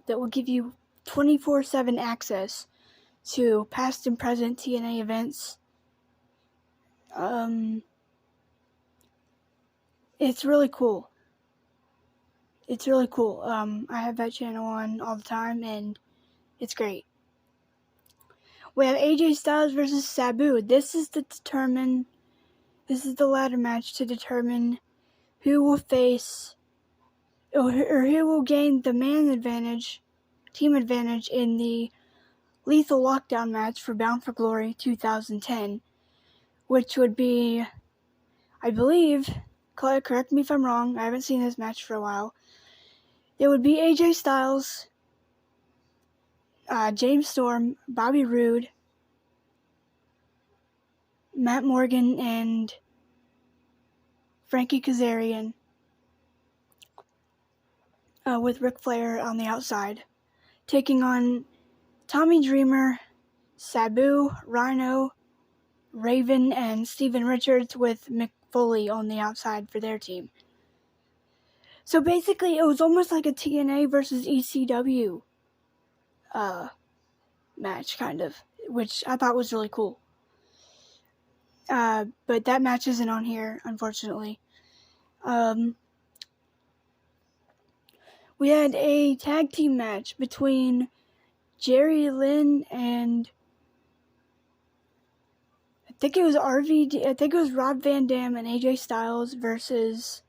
that will give you 24/7 access to past and present TNA events. It's really cool. I have that channel on all the time, and it's great. We have AJ Styles versus Sabu. This is the ladder match to determine who will face or who will gain the team advantage in the Lethal Lockdown match for Bound for Glory 2010, which would be, I believe, correct me if I'm wrong, I haven't seen this match for a while. It would be AJ Styles, James Storm, Bobby Roode, Matt Morgan, and Frankie Kazarian, with Ric Flair on the outside, taking on Tommy Dreamer, Sabu, Rhino, Raven, and Steven Richards, with Mick Foley on the outside for their team. So basically, it was almost like a TNA versus ECW match, kind of, which I thought was really cool. But that match isn't on here, unfortunately. We had a tag team match between Jerry Lynn and I think it was Rob Van Dam and AJ Styles versus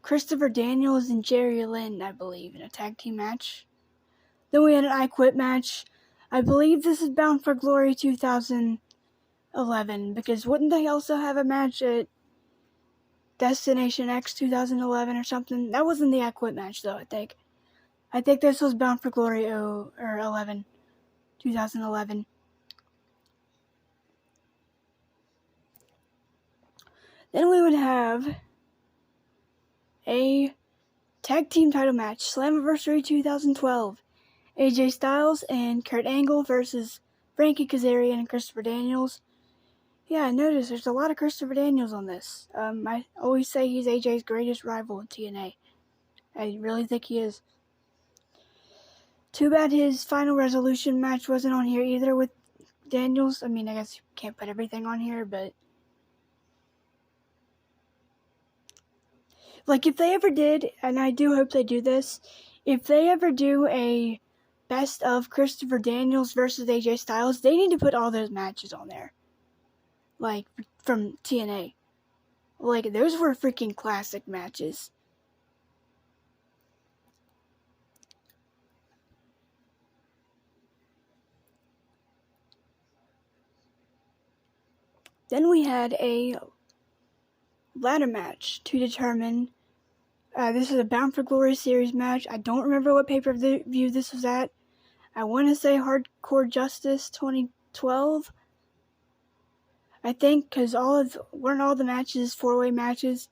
Christopher Daniels and Jerry Lynn, I believe, in a tag team match. Then we had an I Quit match. I believe this is Bound for Glory 2011, because wouldn't they also have a match at Destination X 2011 or something? That wasn't the I Quit match, though, I think. I think this was Bound for Glory 2011. Then we would have a tag team title match, Slammiversary 2012. AJ Styles and Kurt Angle versus Frankie Kazarian and Christopher Daniels. Yeah, I noticed there's a lot of Christopher Daniels on this. I always say he's AJ's greatest rival in TNA. I really think he is. Too bad his Final Resolution match wasn't on here either with Daniels. I mean, I guess you can't put everything on here, but like, if they ever did, and I do hope they do this, if they ever do a best of Christopher Daniels versus AJ Styles, they need to put all those matches on there. Like, from TNA. Like, those were freaking classic matches. Then we had a ladder match to determine, this is a Bound for Glory series match. I don't remember what pay-per-view this was at. I want to say Hardcore Justice 2012. I think, because weren't all the matches 4-way matches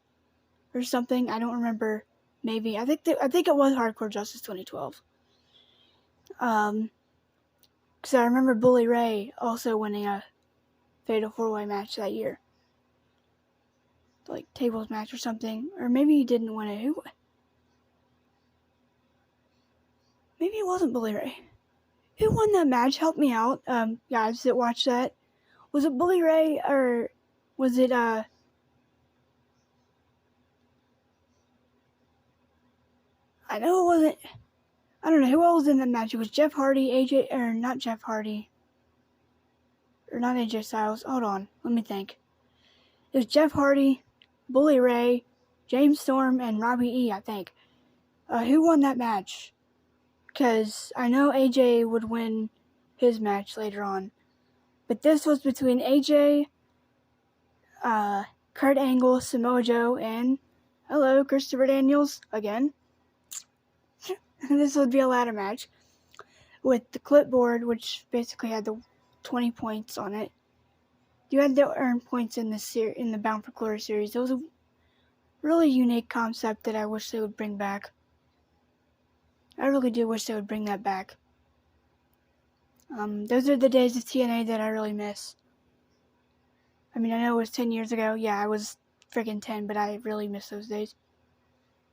or something? I don't remember. Maybe. I think it was Hardcore Justice 2012. Because I remember Bully Ray also winning a Fatal 4-way match that year. Like, tables match or something. Or maybe he didn't win it. Maybe it wasn't Bully Ray. Who won that match? Help me out, guys that watch that. Was it Bully Ray, or was it, I know it wasn't, I don't know who else was in that match. It was Jeff Hardy, not AJ Styles. Hold on, let me think. It was Jeff Hardy, Bully Ray, James Storm, and Robbie E, I think. Who won that match? Because I know AJ would win his match later on. But this was between AJ, Kurt Angle, Samoa Joe, and, hello, Christopher Daniels, again. And this would be a ladder match with the clipboard, which basically had the 20 points on it. You had to earn points in the Bound for Glory series. It was a really unique concept that I wish they would bring back. I really do wish they would bring that back. Those are the days of TNA that I really miss. I mean, I know it was 10 years ago. Yeah, I was freaking 10, but I really miss those days.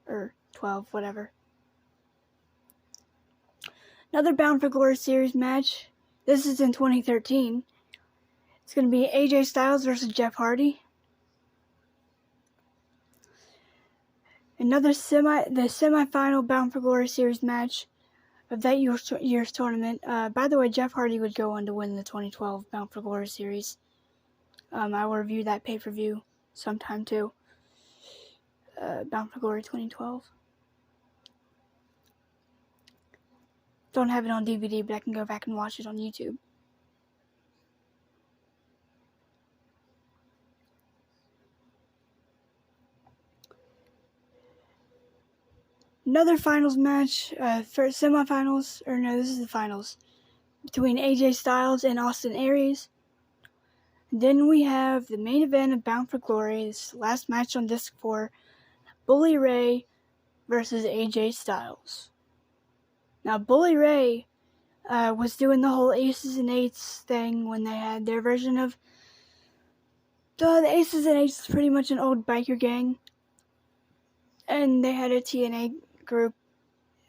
or 12, whatever. Another Bound for Glory series match. This is in 2013. It's going to be AJ Styles versus Jeff Hardy. Another the semifinal Bound for Glory series match of that year's tournament. By the way, Jeff Hardy would go on to win the 2012 Bound for Glory series. I will review that pay-per-view sometime too. Bound for Glory 2012. Don't have it on DVD, but I can go back and watch it on YouTube. Another finals match for semifinals, or no, this is the finals, between AJ Styles and Austin Aries. Then we have the main event of Bound for Glory, this last match on Disc 4, Bully Ray versus AJ Styles. Now, Bully Ray was doing the whole Aces and Eights thing when they had their version of... The Aces and Eights is pretty much an old biker gang. And they had a TNA group.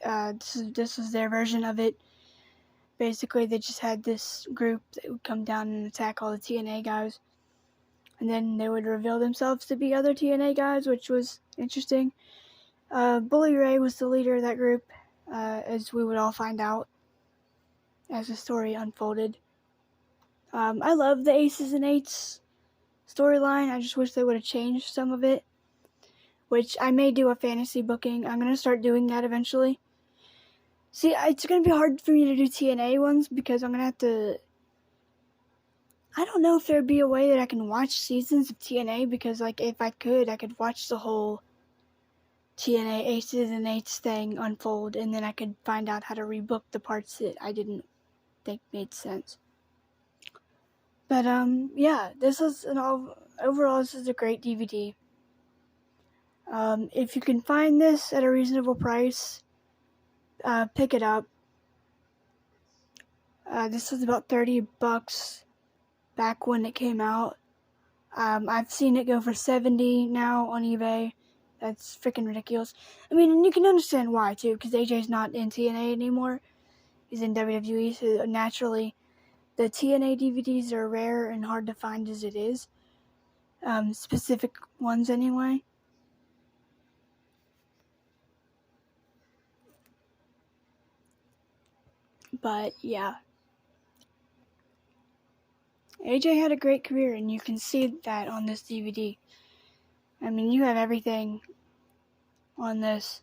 This was their version of it. Basically, they just had this group that would come down and attack all the TNA guys. And then they would reveal themselves to be other TNA guys, which was interesting. Bully Ray was the leader of that group, as we would all find out as the story unfolded. I love the Aces and Eights storyline. I just wish they would have changed some of it, which I may do a fantasy booking. I'm going to start doing that eventually. See, it's going to be hard for me to do TNA ones because I'm going to have to... I don't know if there would be a way that I can watch seasons of TNA because, like, if I could watch the whole TNA Aces and Eights thing unfold, and then I could find out how to rebook the parts that I didn't think made sense. But, yeah, this is overall, this is a great DVD. If you can find this at a reasonable price, pick it up. This was about $30 back when it came out. I've seen it go for $70 now on eBay. That's freaking ridiculous. I mean, and you can understand why, too, because AJ's not in TNA anymore. He's in WWE, so naturally, the TNA DVDs are rare and hard to find as it is. Specific ones, anyway. But, yeah. AJ had a great career, and you can see that on this DVD. I mean, you have everything on this.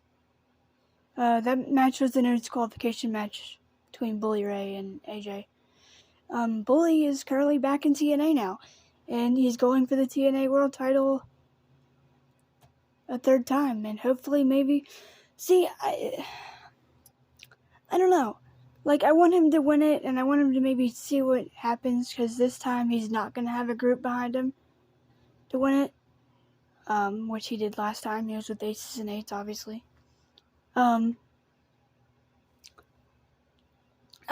That match was the no disqualification match between Bully Ray and AJ. Bully is currently back in TNA now, and he's going for the TNA World Title a third time, and hopefully maybe... See, I don't know. Like, I want him to win it, and I want him to maybe see what happens, because this time he's not going to have a group behind him to win it, which he did last time. He was with Aces and Eights, obviously. I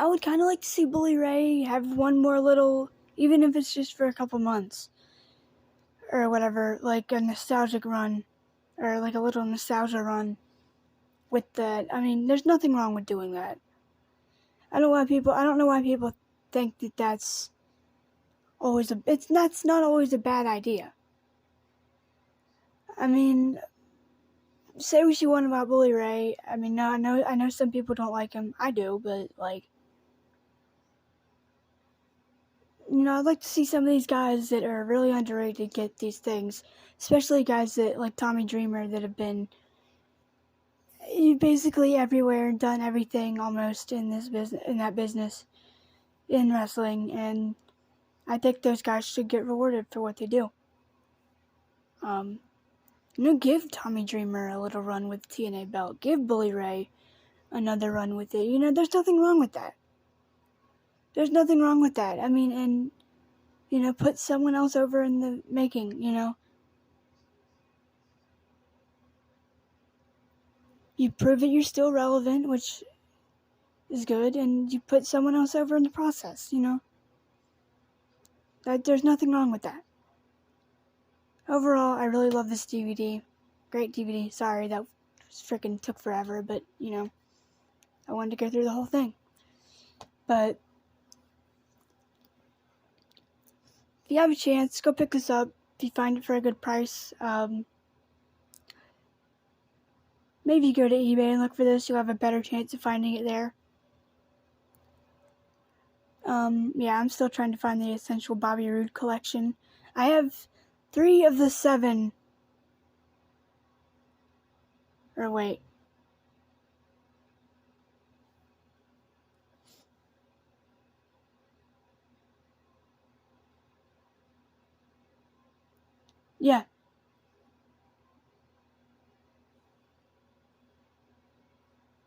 would kind of like to see Bully Ray have one more little, even if it's just for a couple months, or whatever, like a nostalgic run, or like a little nostalgia run with that. I mean, there's nothing wrong with doing that. I don't know why people think that that's not always a bad idea. I mean, say what you want about Bully Ray. I mean, no, I know some people don't like him. I do, but, like, you know, I'd like to see some of these guys that are really underrated get these things, especially guys that, like Tommy Dreamer, that have been basically everywhere and done everything almost in that business, in wrestling, and I think those guys should get rewarded for what they do. Give Tommy Dreamer a little run with the TNA belt. Give Bully Ray another run with it. You know, there's nothing wrong with that. There's nothing wrong with that. I mean, and, you know, put someone else over in the making, you know. You prove that you're still relevant, which is good, and you put someone else over in the process, you know. There's nothing wrong with that. Overall, I really love this DVD. Great DVD. Sorry, that freaking took forever, but, you know, I wanted to go through the whole thing. But if you have a chance, go pick this up if you find it for a good price. Maybe go to eBay and look for this. You'll have a better chance of finding it there. Yeah, I'm still trying to find the Essential Bobby Roode collection. I have 3 of the 7. Or wait. Yeah.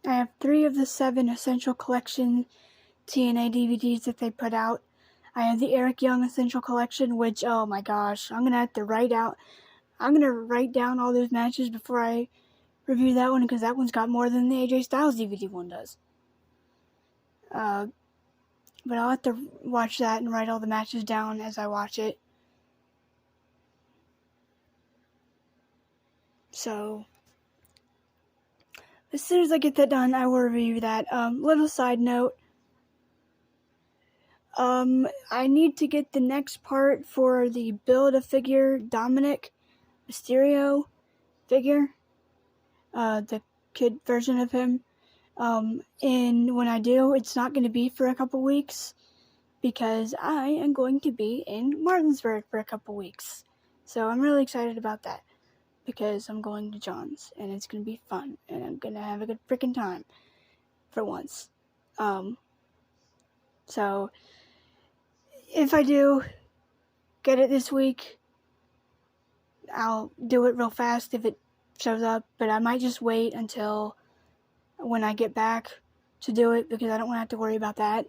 I have 3 of the 7 Essential Collection TNA DVDs that they put out. I have the Eric Young Essential Collection, which, oh my gosh, I'm going to have to write down all those matches before I review that one, because that one's got more than the AJ Styles DVD one does. But I'll have to watch that and write all the matches down as I watch it. So, as soon as I get that done, I will review that. Little side note. I need to get the next part for the Build-A-Figure Dominic Mysterio figure. The kid version of him. And when I do, it's not going to be for a couple weeks, because I am going to be in Martinsburg for a couple weeks. So I'm really excited about that, because I'm going to John's, and it's going to be fun, and I'm going to have a good freaking time for once. So if I do get it this week, I'll do it real fast if it shows up, but I might just wait until when I get back to do it, because I don't want to have to worry about that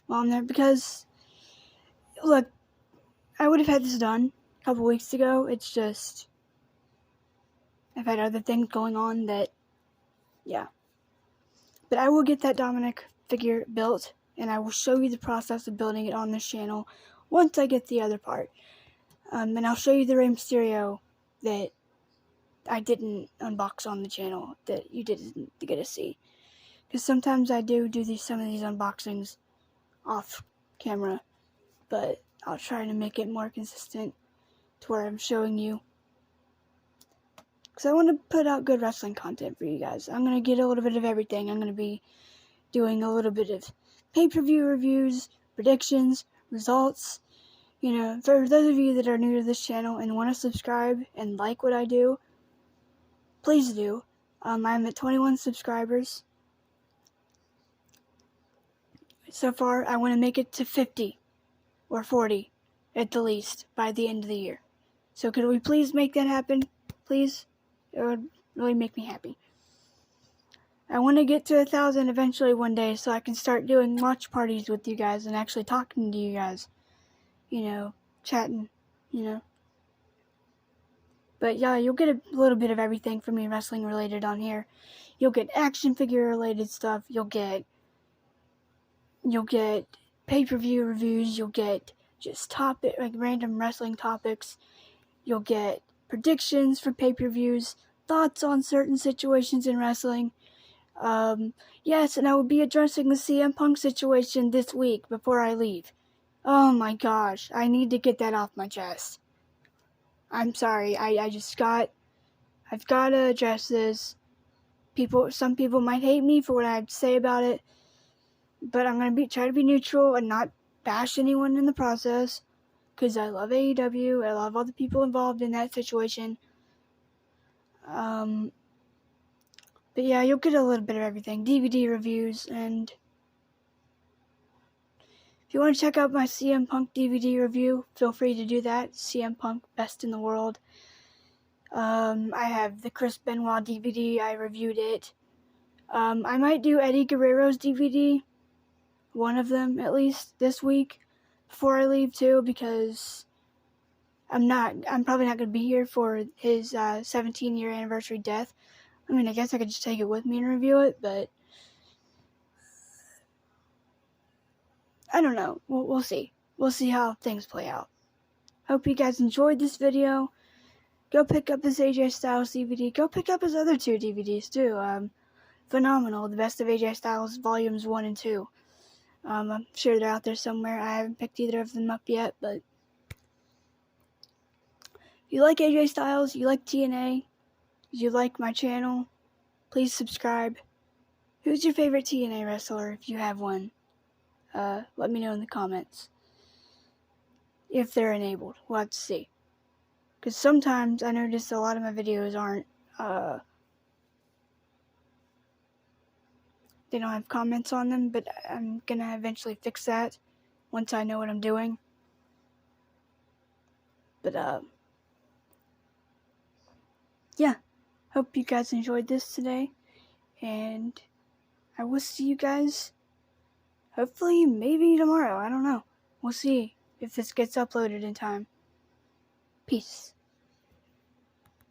while I'm there. Because, look, I would have had this done a couple weeks ago. It's just, I've had other things going on that, yeah. But I will get that Dominic figure built, and I will show you the process of building it on this channel once I get the other part. And I'll show you the Rey Mysterio that I didn't unbox on the channel, that you didn't get to see. Because sometimes I do some of these unboxings off camera, but I'll try to make it more consistent to where I'm showing you. Because I want to put out good wrestling content for you guys. I'm going to get a little bit of everything. I'm going to be doing a little bit of pay-per-view reviews, predictions, results. You know, for those of you that are new to this channel and want to subscribe and like what I do, please do. I'm at 21 subscribers. So far, I want to make it to 50 or 40 at the least by the end of the year. So could we please make that happen? Please? It would really make me happy. I want to get to 1,000 eventually one day, so I can start doing watch parties with you guys and actually talking to you guys. You know, chatting, you know. But yeah, you'll get a little bit of everything from me wrestling related on here. You'll get action figure related stuff. You'll get pay-per-view reviews. You'll get just random wrestling topics. You'll get predictions for pay-per-views, thoughts on certain situations in wrestling. Yes, and I will be addressing the CM Punk situation this week before I leave. Oh my gosh, I need to get that off my chest. I'm sorry, I've got to address this. Some people might hate me for what I have to say about it, but I'm going to try to be neutral and not bash anyone in the process, because I love AEW, I love all the people involved in that situation. But yeah, you'll get a little bit of everything, DVD reviews, and if you want to check out my CM Punk DVD review, feel free to do that. CM Punk, Best in the World. I have the Chris Benoit DVD, I reviewed it. I might do Eddie Guerrero's DVD, one of them at least, this week, before I leave too, because I'm probably not going to be here for his 17-year anniversary death. I mean, I guess I could just take it with me and review it, but I don't know. We'll see. We'll see how things play out. Hope you guys enjoyed this video. go pick up his AJ Styles DVD. Go pick up his other 2 DVDs too. Phenomenal. The Best of AJ Styles Volumes 1 and 2. I'm sure they're out there somewhere. I haven't picked either of them up yet, but if you like AJ Styles, you like TNA, you like my channel, please subscribe. Who's your favorite TNA wrestler if you have one? Let me know in the comments. If they're enabled. We'll have to see. Because sometimes I notice a lot of my videos aren't, they don't have comments on them, but I'm gonna eventually fix that once I know what I'm doing. But, yeah. Hope you guys enjoyed this today. And I will see you guys, hopefully, maybe tomorrow. I don't know. We'll see if this gets uploaded in time. Peace.